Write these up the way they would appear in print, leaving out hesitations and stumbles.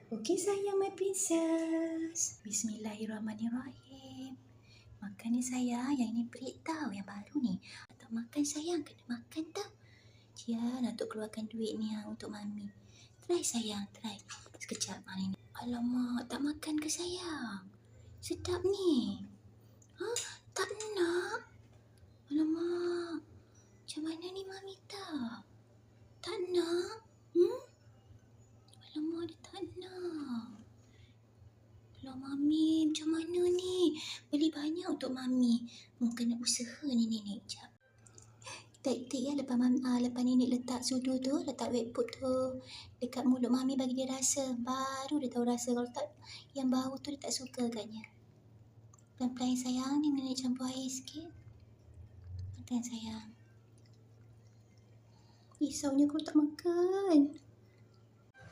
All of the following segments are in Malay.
Okey sayang, my princess. Bismillahirrahmanirrahim. Makan ni sayang, yang ini perit tau, yang baru ni. Tak makan sayang, kena makan tau. Cian, Datuk keluarkan duit ni untuk mami. Try sayang, try. Sekejap ni. Alamak, tak makan ke sayang? Sedap ni. Tak nak? Alamak, macam mana ni mami tak? Tak nak? Alamak, dia tak nak. Alah mami, macam mana ni? Beli banyak untuk mami. Kena usaha ni nenek. Sekejap. Tik-tik ya lepas nenek letak sudu tu, letak wet food tu dekat mulut mami bagi dia rasa. Baru dia tahu rasa. Kalau tak, yang bau tu dia tak suka agaknya. Pelan-pelan sayang, ni nenek campur air sikit. Makan sayang. Risaunya kalau tak makan.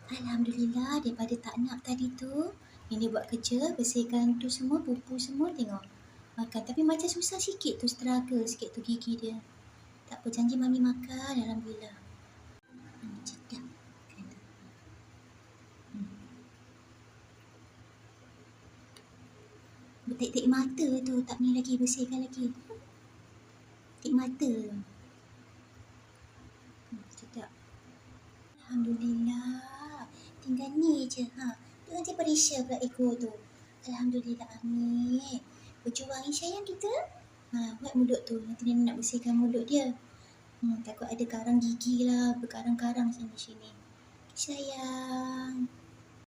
Alhamdulillah, daripada tak nak tadi tu, nenek buat kerja, bersihkan tu semua, pupu semua, tengok. Makan, tapi macam susah sikit tu, struggle sikit tu gigi dia. Tak apa, janji mami makan, alhamdulillah. Sedap. Betik-tik mata tu, tak ni lagi, bersihkan lagi. Tik mata. Sedap. Alhamdulillah. Tinggal ni je. Tu nanti periksa pula ekor tu. Alhamdulillah, amin. Berjuang sayang kita. Buat mulut tu. Nanti nenek nak bersihkan mulut dia. Takut ada karang gigi lah. Berkarang-karang sini-sini. Sayang.